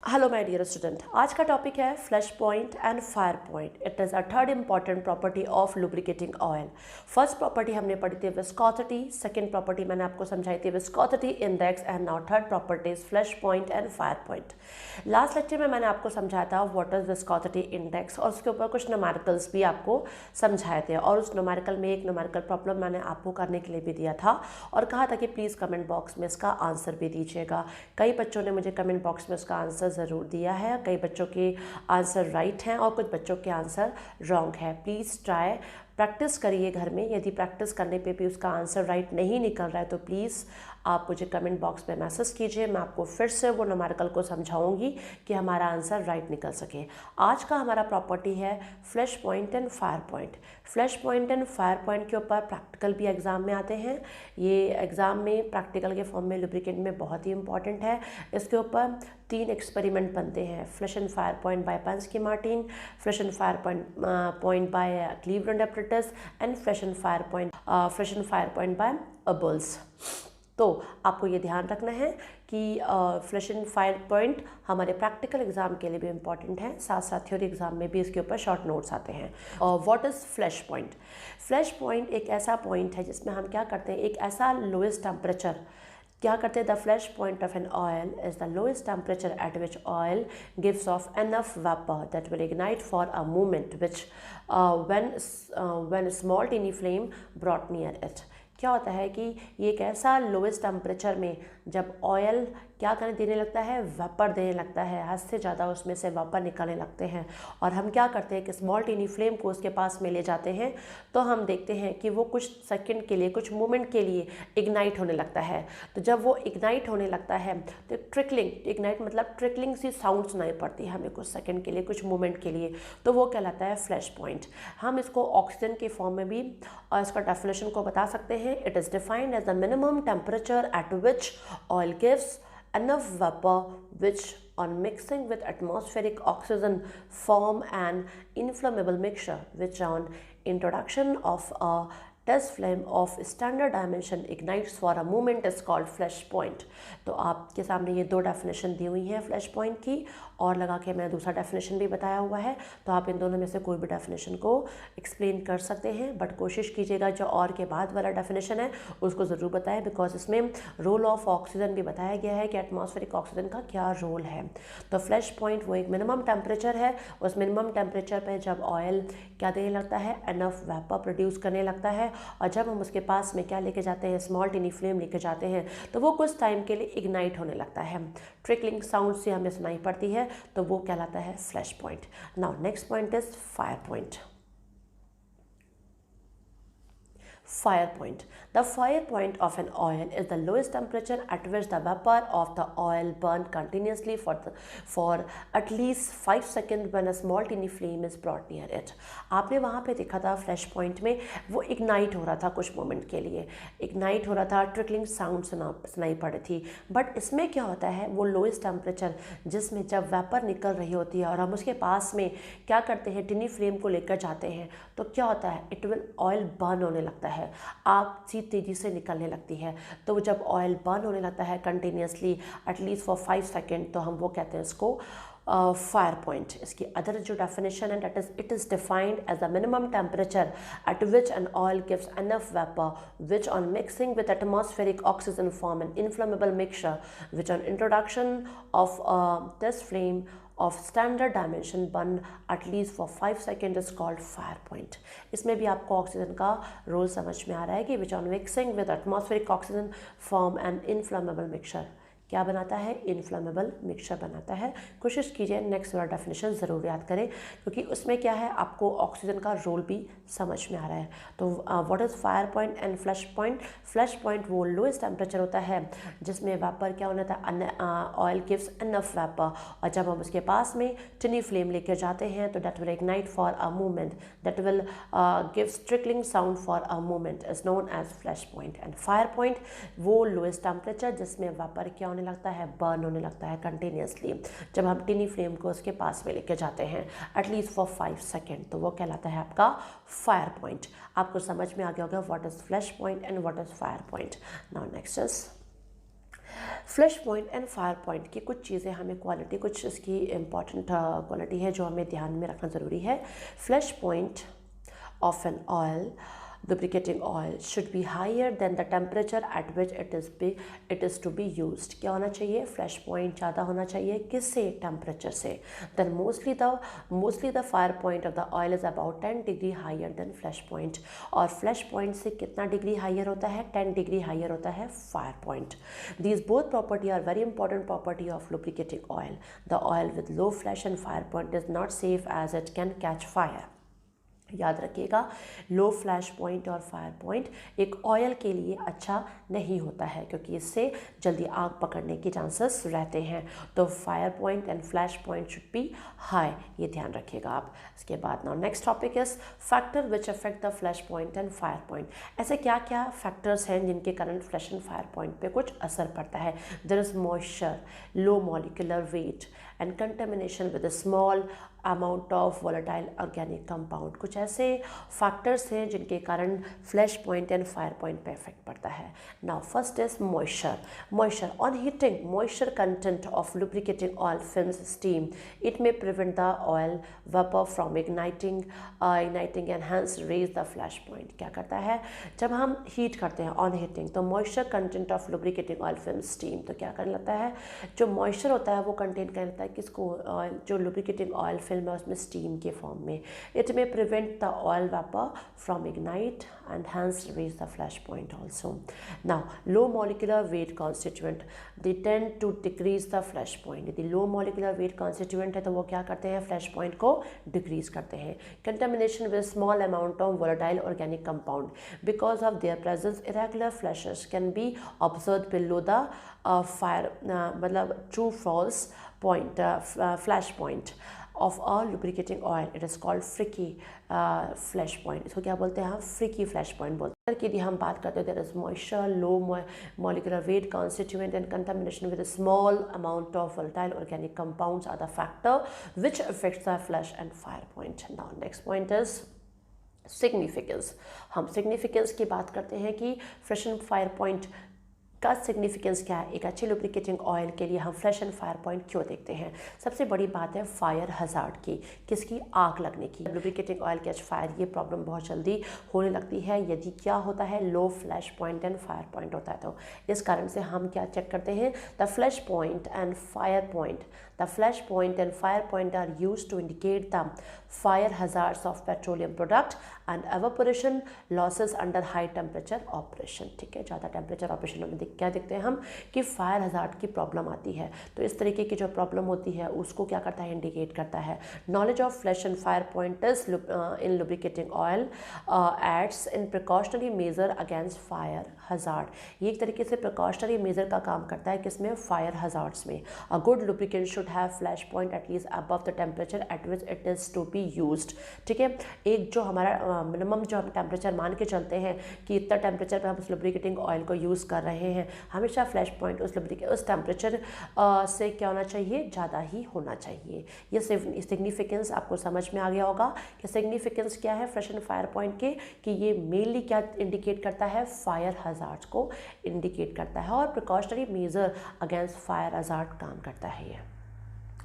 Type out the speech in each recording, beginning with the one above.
Hello my dear student, आज का topic है flash point and fire point. It is a third important property of lubricating oil. First property हमने पढ़ी थी viscosity, second property मैंने आपको समझाई थी viscosity index, and now third property is flash point and fire point. Last lecture में मैंने आपको समझाया था व्हाट इज विस्कोसिटी इंडेक्स और उसके ऊपर कुछ न्यूमेरिकल्स भी आपको समझाए थे, और उस न्यूमेरिकल में एक न्यूमेरिकल प्रॉब्लम मैंने आपको करने के लिए भी दिया था और कहा था कि प्लीज़ कमेंट बॉक्स में इसका आंसर भी दीजिएगा। कई बच्चों ने मुझे कमेंट बॉक्स में इसका आंसर ज़रूर दिया है, कई बच्चों के आंसर राइट हैं और कुछ बच्चों के आंसर रॉन्ग है। प्लीज़ ट्राई, प्रैक्टिस करिए घर में। यदि प्रैक्टिस करने पे भी उसका आंसर राइट नहीं निकल रहा है तो प्लीज़ आप मुझे कमेंट बॉक्स में मैसेज कीजिए, मैं आपको फिर से वो न्यूमेरिकल को समझाऊंगी कि हमारा आंसर राइट निकल सके। आज का हमारा प्रॉपर्टी है flash point and fire point. Flash point and fire point के ऊपर प्रैक्टिकल भी एग्जाम में आते हैं। ये एग्ज़ाम में प्रैक्टिकल के फॉर्म में लुब्रिकेंट में बहुत ही इंपॉर्टेंट है। इसके ऊपर 3 एक्सपेरिमेंट बनते हैं, flash and fire point by Pensky Martin, flash and fire point by Cleveland apparatus and flash and fire point by bulls. तो आपको ये ध्यान रखना है कि फ्लैश एंड फायर पॉइंट हमारे प्रैक्टिकल एग्जाम के लिए भी इंपॉर्टेंट है, साथ साथ थ्योरी एग्जाम में भी इसके ऊपर शॉर्ट नोट्स आते हैं। What is flash point? Flash point एक ऐसा पॉइंट है जिसमें हम क्या करते हैं, एक ऐसा लोएस्ट टेम्परेचर क्या करते हैं, the flash point of an oil is the lowest temperature at which oil gives off enough vapour that will ignite for a moment which when small tiny flame brought near it. क्या होता है कि ये एक ऐसा lowest temperature में जब oil क्या करने देने लगता है, वेपर देने लगता है, हद से ज़्यादा उसमें से वेपर निकलने लगते हैं, और हम क्या करते हैं कि स्मॉल टीनी फ्लेम को उसके पास में ले जाते हैं, तो हम देखते हैं कि वो कुछ सेकंड के लिए, कुछ मोमेंट के लिए इग्नाइट होने लगता है। तो जब वो इग्नाइट होने लगता है तो ट्रिकलिंग, इग्नाइट मतलब ट्रिकलिंग सी साउंड सुनाई पड़ती है हमें कुछ सेकंड के लिए, कुछ मोमेंट के लिए, तो वो कहलाता है फ्लैश पॉइंट। हम इसको ऑक्सीजन के फॉर्म में भी और इसका डेफिनेशन को बता सकते हैं। It is defined as the minimum temperature at which oil gives enough vapor which on mixing with atmospheric oxygen form an inflammable mixture which on introduction of a test flame of standard dimension ignites for a moment is called flash point। तो आपके सामने ये 2 definition दी हुई हैं flash point की, और लगा के मैंने दूसरा डेफिनेशन भी बताया हुआ है, तो आप इन दोनों में से कोई भी डेफिनेशन को एक्सप्लेन कर सकते हैं, बट कोशिश कीजिएगा जो और के बाद वाला डेफिनेशन है उसको ज़रूर बताएं, बिकॉज इसमें रोल ऑफ ऑक्सीजन भी बताया गया है कि एटमॉस्फेरिक ऑक्सीजन का क्या रोल है। तो फ्लैश पॉइंट वो एक मिनिमम टेम्परेचर है, उस मिनिमम टेम्परेचर पर जब ऑयल क्या देने लगता है, एनफ वेपर प्रोड्यूस करने लगता है, और जब हम उसके पास में क्या लेके जाते हैं, स्मॉल टीनी फ्लेम लेके जाते हैं, तो वो कुछ टाइम के लिए इग्नाइट होने लगता है, ट्रिकलिंग साउंड से हमें सुनाई पड़ती है, तो वो कहलाता है flash point. Now next point is fire point. Fire point. The fire point of an oil is the lowest temperature at which the vapor of the oil burn continuously for at least 5 seconds when a small tiny flame is brought near it। आपने वहाँ पे देखा था flash point में वो ignite हो रहा था कुछ मोमेंट के लिए, इग्नाइट हो रहा था, ट्रिकलिंग साउंड सुनाई पड़ रही थी, बट इसमें क्या होता है, वो लोएस्ट टेम्परेचर जिसमें जब वेपर निकल रही होती है और हम उसके पास में क्या करते हैं, टिनी फ्लेम को लेकर जाते हैं, तो क्या होता है, इट विल ऑयल बर्न होने लगता है, आग सी तेज़ी से निकलने लगती है। तो जब ऑयल बर्न होने लगता है कंटिन्यूसली एटलीस्ट फॉर 5 सेकेंड, तो हम वो कहते हैं इसको फायर पॉइंट। इसकी अदर जो डेफिनेशन है that is it is defined as the minimum temperature at which an oil gives enough vapour which on mixing with atmospheric oxygen form an inflammable mixture which on introduction of this flame of standard dimension burn at least for 5 seconds is called fire point। इसमें भी आपको oxygen का role समझ में आ रहा है कि which on mixing with atmospheric oxygen form an inflammable mixture, क्या बनाता है, इन्फ्लेमेबल मिक्सचर बनाता है। कोशिश कीजिए नेक्स्ट वाला डेफिनेशन ज़रूर याद करें, क्योंकि उसमें क्या है, आपको ऑक्सीजन का रोल भी समझ में आ रहा है। तो what is fire point and flash point? Flash point वो लोएस्ट टेम्परेचर होता है जिसमें वेपर क्या होना था, ऑयल गिव्स एनफ वेपर, और जब हम उसके पास में टिनी फ्लेम लेकर जाते हैं तो that will ignite for a moment, that will gives trickling sound for a moment is known as flash point. And fire point वो लोएस्ट टेम्परेचर जिसमें वेपर क्या होने लगता है, बर्न होने लगता है कंटिन्यूसली, जब हम टिनी फ्लेम को उसके पास में लेके जाते हैं एटलीस्ट फॉर 5 सेकेंड, तो वो कहलाता है आपका फायर पॉइंट। आपको समझ में आ गया होगा what is flash point and what is fire point. Now next is flash point and fire point की कुछ चीज़ें हमें क्वालिटी, कुछ इसकी इंपॉर्टेंट क्वालिटी है जो हमें ध्यान में रखना ज़रूरी है। Flash point of an oil, lubricating oil, should be higher than the temperature at which it is to be used. क्या होना चाहिए? फ्लैश पॉइंट ज़्यादा होना चाहिए। किससे? टेम्परेचर से। Then mostly the fire point of the oil is about 10 degree higher than flash point. और flash point से कितना डिग्री हाइयर होता है? 10 डिग्री हाइयर होता है fire point. These both property are very important property of lubricating oil. The oil with low flash and fire point is not safe as it can catch fire. याद रखिएगा, लो flash point और fire point एक oil के लिए अच्छा नहीं होता है क्योंकि इससे जल्दी आग पकड़ने के चांसेस रहते हैं। तो fire point and flash point should be high, ये ध्यान रखिएगा आप। इसके बाद now next topic is factor which affect the flash point and fire point. ऐसे क्या क्या फैक्टर्स हैं जिनके कारण फ्लैश एंड फायर पॉइंट पे कुछ असर पड़ता है? There is moisture, low molecular weight and contamination with a small amount of volatile organic compound. कुछ ऐसे फैक्टर्स हैं जिनके कारण flash point and fire point पे इफेक्ट पड़ता है। Now first is moisture on heating moisture content of lubricating oil films steam. It may prevent the oil vapor from igniting and hence raise the flash point. क्या करता है? जब हम heat करते हैं ऑन हीटिंग तो moisture content of lubricating oil film steam, तो क्या करने लगता है? जो मॉइस्चर होता है वो कंटेन कर लेता है किसको? जो lubricating oil film है उसमें स्टीम के फॉर्म में। It may prevent the oil vapour from ignite and hence raise the flash point also. Now low molecular weight constituent they tend to decrease the flash point. यदि low molecular weight constituent है तो वो क्या करते हैं? Flash point को decrease करते हैं। Contamination with small amount of volatile organic compound because of their presence irregular flashes can be observe below the fire, मतलब true false point flash point of a lubricating oil. It is called freaky flash point. इसको क्या बोलते हैं हम? freaky flash point बोलते हैं। यदि हम बात करते हैं there is moisture, low molecular weight constituent and contamination with a small amount of volatile organic compounds are the factor which affects the flash and fire point. Now next point is significance. हम significance की बात करते हैं कि flash and fire point का significance क्या है। एक अच्छे लुब्रिकेटिंग ऑयल के लिए हम फ्लैश एंड फायर पॉइंट क्यों देखते हैं? सबसे बड़ी बात है फायर हजार्ड की, किसकी? आग लगने की। लुब्रिकेटिंग ऑयल कैच फायर, ये प्रॉब्लम बहुत जल्दी होने लगती है यदि क्या होता है? Low flash point and fire point होता है। तो इस कारण से हम क्या चेक करते हैं? The flash point and fire point, the flash point and fire point are use to indicate the fire hazards of petroleum product and evaporation losses under high temperature operation. ठीक है, ज़्यादा टेम्परेचर ऑपरेशन में क्या देखते हैं हम? कि fire hazard की प्रॉब्लम आती है। तो इस तरीके की जो प्रॉब्लम होती है उसको क्या करता है? इंडिकेट करता है। Knowledge of flash and fire points in lubricating oil aids in precautionary measure against fire hazard. ये एक तरीके से प्रिकॉशनरी मेजर का काम करता है किसमें? फायर हजार्ड्स में। A good lubricant should have flash point at least above the temperature at which it is to be used. ठीक है, एक जो हमारा मिनिमम जो हम टेम्परेचर मान के चलते हैं कि इतना टेम्परेचर पर हम उस लुब्रिकेटिंग ऑयल को यूज़ कर रहे हैं, हमेशा फ्लैश पॉइंट उस टेम्परेचर से क्या होना चाहिए? ज़्यादा ही होना चाहिए। ये सिग्निफिकेंस आपको समझ में आ गया होगा कि सिग्निफिकेंस क्या है फ्लैश एंड फायर पॉइंट के, कि ये मेनली क्या इंडिकेट करता है? फायर हजार्ड्स को इंडिकेट करता है और precautionary measure against fire hazard काम करता है ये।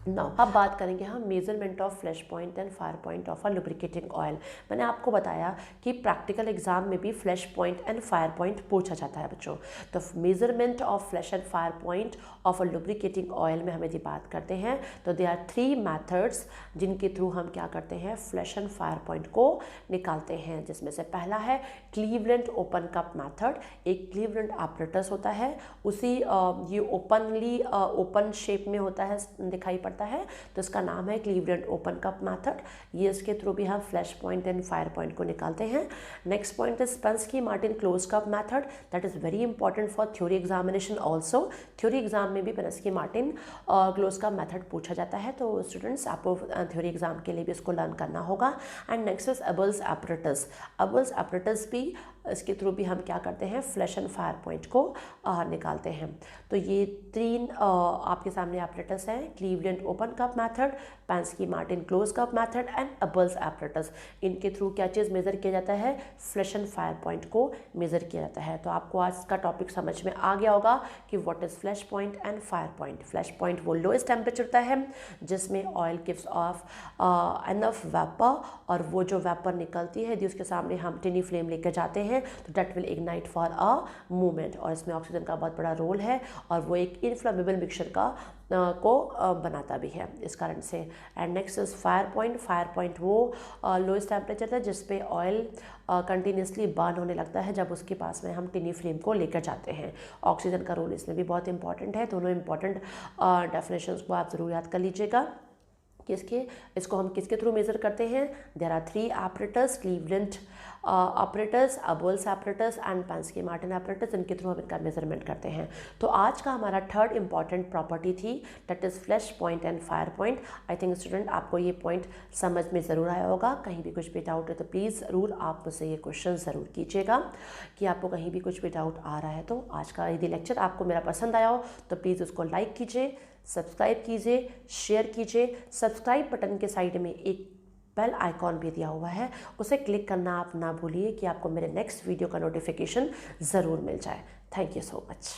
नाउ अब बात करेंगे हम measurement of flash point and fire point of a lubricating oil. मैंने आपको बताया कि प्रैक्टिकल एग्जाम में भी flash point and fire point पूछा जाता है बच्चों। तो measurement of flash and fire point of a lubricating oil में हम यदि बात करते हैं तो दे आर 3 मेथड्स जिनके थ्रू हम क्या करते हैं? फ्लैश एंड फायर पॉइंट को निकालते हैं, जिसमें से पहला है क्लीवलैंड ओपन कप मेथड। एक क्लीवलैंड apparatus होता है, उसी ये ओपन शेप में होता है, दिखाई पड़ता है, तो इसका नाम है क्लीवलैंड ओपन कप मेथड। ये इसके थ्रू भी हम flash point and fire point को निकालते हैं। Next point is Pensky Martin close cup method, that is very important for theory examination also. Theory exam में भी Pensky Martin close cup method पूछा जाता है, तो स्टूडेंट्स आपको थ्योरी एग्जाम के लिए भी इसको लर्न करना होगा। And next is Abel's apparatus। Abel's apparatus भी इसके थ्रू भी हम क्या करते हैं, फ्लैश एंड फायर पॉइंट को निकालते हैं। तो ये 3 आपके सामने एपरेटस हैं, Cleveland open cup method, Pensky Martin close cup method and Abel's apparatus. इनके थ्रू क्या चीज़ मेज़र किया जाता है, फ्लैश एंड फायर पॉइंट को मेज़र किया जाता है। तो आपको आज का टॉपिक समझ में आ गया होगा कि what is flash point and fire point. Flash point वो लोएस्ट टेम्परेचर होता है जिसमें oil gives off enough vapour, और वो जो वेपर निकलती है यदि उसके सामने हम टिनी फ्लेम लेकर जाते हैं तो that will ignite for a moment, और इसमें ऑक्सीजन का बहुत बड़ा रोल है और वो एक इनफ्लेमेबल मिक्सचर को बनाता भी है इस कारण से। And next is fire point. Fire point वो लोएस्ट टेम्परेचर है जिस पे ऑयल कंटिन्यूसली बर्न होने लगता है जब उसके पास में हम टिनी फ्लेम को लेकर जाते हैं। ऑक्सीजन का रोल इसमें भी बहुत इंपॉर्टेंट है। दोनों इंपॉर्टेंट डेफिनेशंस को आप ज़रूर याद कर लीजिएगा। इसको हम किसके थ्रू मेज़र करते हैं, there are 3 apparatus, Cleveland operators, Abel's apparatus and Pensky Martin apparatus, इनके थ्रू हम इनका मेजरमेंट करते हैं। तो आज का हमारा थर्ड इंपॉर्टेंट प्रॉपर्टी थी that is flash point and fire point. I think student आपको ये पॉइंट समझ में ज़रूर आया होगा। कहीं भी कुछ भी डाउट है तो प्लीज़ ज़रूर आप मुझसे ये क्वेश्चन ज़रूर कीजिएगा कि आपको कहीं भी कुछ भी डाउट आ रहा है। तो आज का यदि लेक्चर आपको मेरा पसंद आया हो तो प्लीज़ उसको लाइक कीजिए, सब्सक्राइब कीजिए, शेयर कीजिए। सब्सक्राइब बटन के साइड में एक बेल आइकॉन भी दिया हुआ है, उसे क्लिक करना आप ना भूलिए कि आपको मेरे नेक्स्ट वीडियो का नोटिफिकेशन ज़रूर मिल जाए। Thank you so much.